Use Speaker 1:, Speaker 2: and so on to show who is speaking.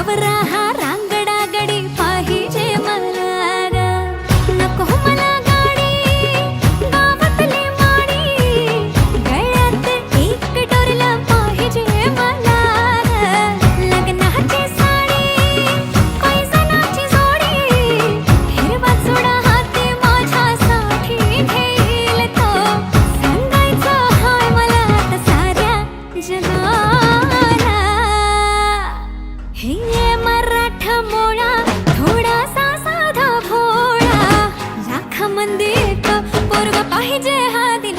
Speaker 1: नवरा हा रांगडा गडी पाहिजे मला ग. नको मला गाडी गावातली माडी, गळ्यात एक डोरलं पाहिजे मला ग. लग्नाची साडी पैजणाची जोडी, हिरवा चुडा हाती माझ्यासाठी घेईल तो. सांगायचं हाय मला आता साऱ्या जगाला. हे मराठा मोळा थोडासा साधा भोळा, लाखामध्ये एक पोरगं पाहिजे हा दिला.